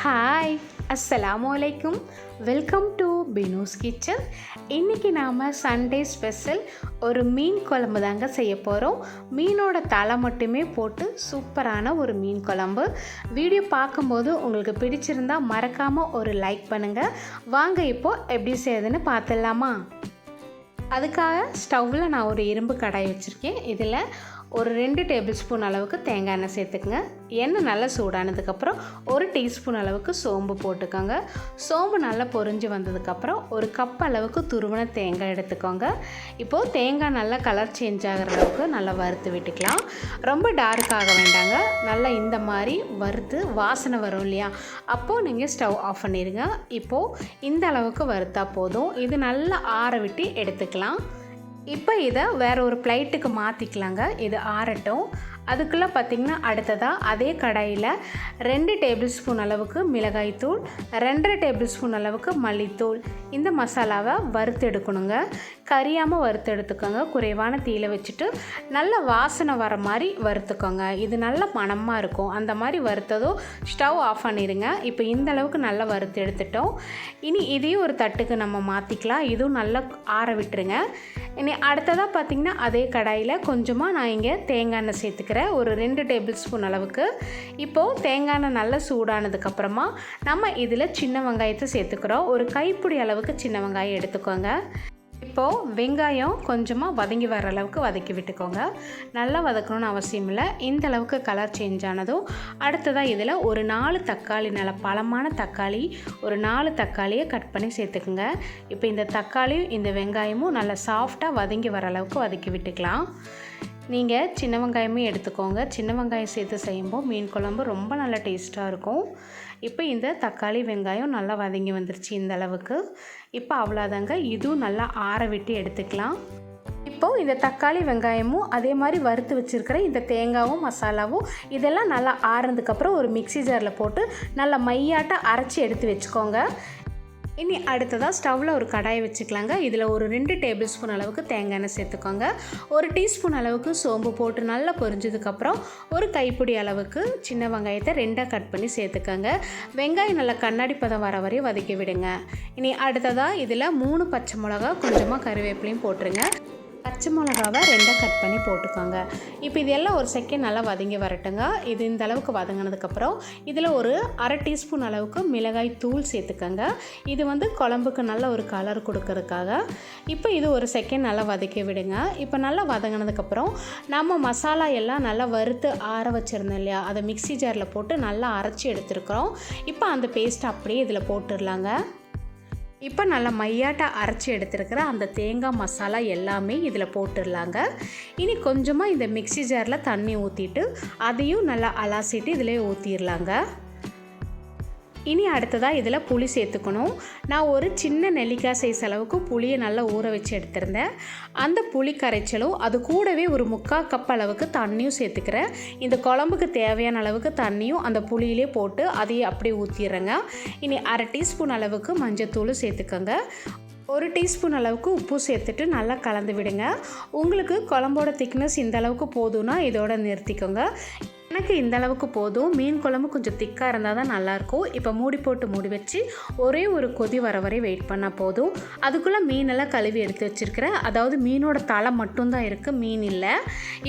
Hi, அஸ்ஸலாமு அலைக்கும். Welcome to Binu's kitchen. இன்றைக்கி நாம் சண்டே ஸ்பெஷல் ஒரு மீன் குழம்பு தாங்க செய்ய போகிறோம். மீனோட தலை மட்டுமே போட்டு சூப்பரான ஒரு மீன் குழம்பு. வீடியோ பார்க்கும்போது உங்களுக்கு பிடிச்சிருந்தால் மறக்காமல் ஒரு லைக் பண்ணுங்கள். வாங்க இப்போது எப்படி செய்யுதுன்னு பார்த்துடலாமா? அதுக்காக ஸ்டவ்வில் நான் ஒரு இரும்பு கடாய் வச்சுருக்கேன். இதில் ஒரு 2 டேபிள் ஸ்பூன் அளவுக்கு தேங்காய் எண்ணெய் சேர்த்துக்குங்க. எண்ணெய் நல்லா சூடானதுக்கப்புறம் 1 டீஸ்பூன் அளவுக்கு சோம்பு போட்டுக்கோங்க. சோம்பு நல்லா பொரிஞ்சு வந்ததுக்கப்புறம் ஒரு கப் அளவுக்கு துருவின தேங்காய் எடுத்துக்கோங்க. இப்போது தேங்காய் நல்லா கலர் சேஞ்ச் ஆகிற அளவுக்கு நல்லா வறுத்து விட்டுக்கலாம். ரொம்ப டார்க் ஆக வேண்டாங்க. நல்லா இந்த மாதிரி வறுத்து வாசனை வரும் இல்லையா, அப்போது நீங்கள் ஸ்டவ் ஆஃப் பண்ணிடுங்க. இப்போது இந்த அளவுக்கு வறுத்தா போதும். இது நல்லா ஆற விட்டு எடுத்துக்கலாம். இப்போ இதை வேறு ஒரு பிளேட்டுக்கு மாற்றிக்கலாங்க. இது ஆறட்டும். அதுக்குள்ளே பார்த்திங்கன்னா அடுத்ததாக அதே கடாயில் 2 டேபிள் ஸ்பூன் அளவுக்கு மிளகாய்த்தூள், 2.5 டேபிள் ஸ்பூன் அளவுக்கு மல்லித்தூள், இந்த மசாலாவை வறுத்து எடுக்கணுங்க. கரியாமல் வறுத்து எடுத்துக்கோங்க. குறைவான தீயில வச்சுட்டு நல்ல வாசனை வர மாதிரி வறுத்துக்கோங்க. இது நல்ல மணமாக இருக்கும். அந்த மாதிரி வறுத்ததும் ஸ்டவ் ஆஃப் பண்ணிடுங்க. இப்போ இந்த அளவுக்கு நல்லா வறுத்து எடுத்துட்டோம். இனி இதையும் ஒரு தட்டுக்கு நம்ம மாற்றிக்கலாம். இதுவும் நல்லா ஆற விட்டுருங்க. இனி அடுத்ததாக பார்த்திங்கன்னா அதே கடாயில் கொஞ்சமாக நான் இங்கே தேங்காய் எண்ணெய் சேர்த்துக்கிறேன். ஒரு 2 டேபிள் ஸ்பூன் அளவுக்கு. இப்போது தேங்காய் எண்ணெய் நல்லா சூடானதுக்கப்புறமா நம்ம இதில் சின்ன வெங்காயத்தை சேர்த்துக்கிறோம். ஒரு கைப்பிடி அளவுக்கு சின்ன வெங்காயம் எடுத்துக்கோங்க. இப்போது வெங்காயம் கொஞ்சமாக வதங்கி வர அளவுக்கு வதக்கி விட்டுக்கோங்க. நல்லா வதக்கணும்னு அவசியம் இல்லை. இந்த அளவுக்கு கலர் சேஞ்ச் ஆனதும் அடுத்ததாக இதில் ஒரு 4 தக்காளி, நல்ல பழமான தக்காளி, ஒரு 4 தக்காளியை கட் பண்ணி சேர்த்துக்குங்க. இப்போ இந்த தக்காளியும் இந்த வெங்காயமும் நல்லா சாஃப்டாக வதங்கி வர அளவுக்கு வதக்கி விட்டுக்கலாம். நீங்கள் சின்ன வெங்காயமே எடுத்துக்கோங்க. சின்ன வெங்காயம் சேர்த்து செய்யும்போது மீன் குழம்பு ரொம்ப நல்ல டேஸ்ட்டாக இருக்கும். இப்போ இந்த தக்காளி வெங்காயம் நல்லா வதங்கி வந்துருச்சு இந்த அளவுக்கு. இப்போ அவ்வளோதாங்க. இதுவும் நல்லா ஆற விட்டு எடுத்துக்கலாம். இப்போது இந்த தக்காளி வெங்காயமும் அதே மாதிரி வறுத்து வச்சுருக்கிற இந்த தேங்காயும் மசாலாவும் இதெல்லாம் நல்லா ஆறுனதுக்கப்புறம் ஒரு மிக்ஸி ஜாரில் போட்டு நல்லா மையாட்ட அரைச்சி எடுத்து வச்சுக்கோங்க. இனி அடுத்ததாக ஸ்டவ்வில் ஒரு கடாயை வச்சுக்கலாங்க. இதில் ஒரு 2 டேபிள் ஸ்பூன் அளவுக்கு தேங்காய் எண்ணெய் சேர்த்துக்கோங்க. 1 டீஸ்பூன் அளவுக்கு சோம்பு போட்டு நல்லா பொரிஞ்சதுக்கப்புறம் ஒரு கைப்பிடி அளவுக்கு சின்ன வெங்காயத்தை 2ஆக கட் பண்ணி சேர்த்துக்கோங்க. வெங்காயம் நல்லா கண்ணாடி பதம் வர வரையும் வதக்கி விடுங்க. இனி அடுத்ததாக இதில் 3 பச்சை மிளகா, கொஞ்சமாக கருவேப்பிலையும் போட்டுருங்க. பச்சை மிளகாவை 2ஆக கட் பண்ணி போட்டுக்கோங்க. இப்போ இதெல்லாம் ஒரு செகண்ட் நல்லா வதங்கி வரட்டுங்க. இது இந்த அளவுக்கு வதங்கினதுக்கப்புறம் இதில் ஒரு 1/2 டீஸ்பூன் அளவுக்கு மிளகாய் தூள் சேர்த்துக்கோங்க. இது குழம்புக்கு நல்ல ஒரு கலர் கொடுக்கறதுக்காக. இப்போ இது ஒரு செகண்ட் நல்லா வதக்கி விடுங்க. இப்போ நல்லா வதங்கினதுக்கப்புறம் நம்ம மசாலா எல்லாம் நல்லா வறுத்து ஆற வச்சுருந்தோம் இல்லையா, அதை மிக்ஸி ஜாரில் போட்டு நல்லா அரைச்சி எடுத்துருக்குறோம். இப்போ அந்த பேஸ்ட் அப்படியே இதில் போட்டுடலாங்க. இப்போ நல்லா மையாட்ட அரைச்சி எடுத்துருக்கிற அந்த தேங்காய் மசாலா எல்லாமே இதில் போட்டுடலாங்க. இனி கொஞ்சமாக இந்த மிக்ஸி ஜாரில் தண்ணி ஊற்றிட்டு அதையும் நல்லா அலாசிட்டு இதிலே ஊற்றிடலாங்க. இனி அடுத்ததாக இதில் புளி சேர்த்துக்கணும். நான் ஒரு சின்ன நெல்லிக்காய் சைஸ் அளவுக்கு புளியை நல்லா ஊற வச்சு எடுத்திருந்தேன். அந்த புளி கரைச்சலும் அது கூடவே ஒரு 3/4 கப் அளவுக்கு தண்ணியும் சேர்த்துக்கிறேன். இந்த குழம்புக்கு தேவையான அளவுக்கு தண்ணியும் அந்த புளியிலே போட்டு அதையே அப்படியே ஊற்றிடுறேங்க. இனி 1/2 டீஸ்பூன் அளவுக்கு மஞ்சத்தூள் சேர்த்துக்கோங்க. 1 டீஸ்பூன் அளவுக்கு உப்பு சேர்த்துட்டு நல்லா கலந்து விடுங்க. உங்களுக்கு குழம்போட திக்னஸ் இந்த அளவுக்கு போதும்னா இதோட நிறுத்திக்கோங்க. எனக்கு இந்த அளவுக்கு போதும். மீன் குழம்பு கொஞ்சம் திக்காக இருந்தால் தான் நல்லாயிருக்கும். இப்போ மூடி போட்டு மூடி வச்சு ஒரே ஒரு கொதி வர வரை வெயிட் பண்ணால் போதும். அதுக்குள்ளே மீனெல்லாம் கழுவி எடுத்து வச்சுருக்கிறேன். அதாவது மீனோட தலை மட்டும்தான் இருக்குது, மீன் இல்லை.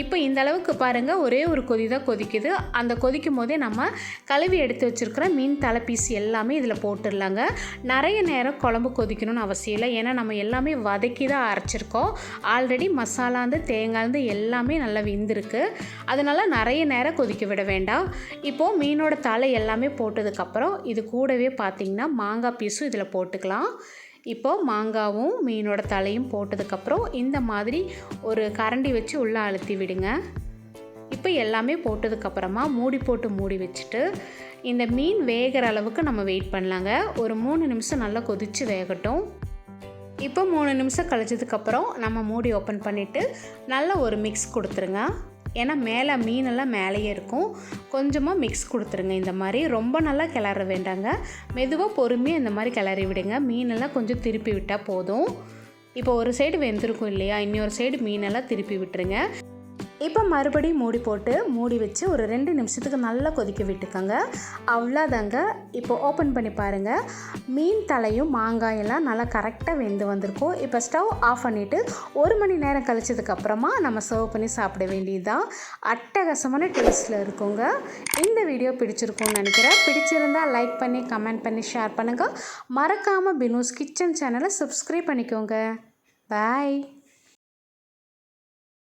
இப்போ இந்த அளவுக்கு பாருங்கள், ஒரே ஒரு கொதி தான் கொதிக்குது. அந்த கொதிக்கும் போதே நம்ம கழுவி எடுத்து வச்சுருக்கிற மீன் தலை பீஸ் எல்லாமே இதில் போட்டுடலாங்க. நிறைய நேரம் குழம்பு கொதிக்கணும்னு அவசியம் இல்லை. ஏன்னா நம்ம எல்லாமே வதக்கி தான் அரைச்சிருக்கோம். ஆல்ரெடி மசாலாந்து தேங்காய்ந்து எல்லாமே நல்லா வெந்திருக்கு. அதனால நிறைய நேரம் கொதிக்க விட வேண்டாம். இப்போது மீனோட தலை எல்லாமே போட்டதுக்கப்புறம் இது கூடவே பார்த்திங்கன்னா மாங்காய் பீஸும் இதில் போட்டுக்கலாம். இப்போது மாங்காவும் மீனோட தலையும் போட்டதுக்கப்புறம் இந்த மாதிரி ஒரு கரண்டி வச்சு உள்ளே அழுத்தி விடுங்க. இப்போ எல்லாமே போட்டதுக்கப்புறமா மூடி போட்டு மூடி வச்சுட்டு இந்த மீன் வேகிற அளவுக்கு நம்ம வெயிட் பண்ணலாங்க. ஒரு 3 நிமிஷம் நல்லா கொதித்து வேகட்டும். இப்போ 3 நிமிஷம் கழிச்சதுக்கப்புறம் நம்ம மூடி ஓப்பன் பண்ணிவிட்டு நல்லா ஒரு மிக்ஸ் கொடுத்துருங்க. ஏன்னா மேலே மீனெல்லாம் மேலேயே இருக்கும். கொஞ்சமாக மிக்ஸ் கொடுத்துருங்க. இந்த மாதிரி ரொம்ப நல்லா கிளற வேண்டாங்க. மெதுவாக பொறுமையாக இந்த மாதிரி கிளறி விடுங்க. மீனெல்லாம் கொஞ்சம் திருப்பி விட்டால் போதும். இப்போ ஒரு சைடு வெந்திருக்கும் இல்லையா, இன்னொரு சைடு மீனெல்லாம் திருப்பி விட்டுருங்க. இப்போ மறுபடியும் மூடி வச்சு ஒரு 2 நிமிஷத்துக்கு நல்லா கொதிக்க விட்டுக்கோங்க. அவ்வளோதாங்க. இப்போ ஓப்பன் பண்ணி பாருங்கள். மீன் தலையும் மாங்காயெல்லாம் நல்லா கரெக்டாக வெந்து வந்திருக்கும். இப்போ ஸ்டவ் ஆஃப் பண்ணிவிட்டு 1 மணி நேரம் கழிச்சதுக்கப்புறமா நம்ம சர்வ் பண்ணி சாப்பிட வேண்டியது தான். அட்டகாசமான டேஸ்ட்டில் இருக்குங்க. இந்த வீடியோ பிடிச்சிருக்கும்னு நினைக்கிறேன். பிடிச்சிருந்தால் லைக் பண்ணி கமெண்ட் பண்ணி ஷேர் பண்ணுங்கள். மறக்காமல் பினூஸ் கிச்சன் சேனலை சப்ஸ்கிரைப் பண்ணிக்கோங்க. பாய்.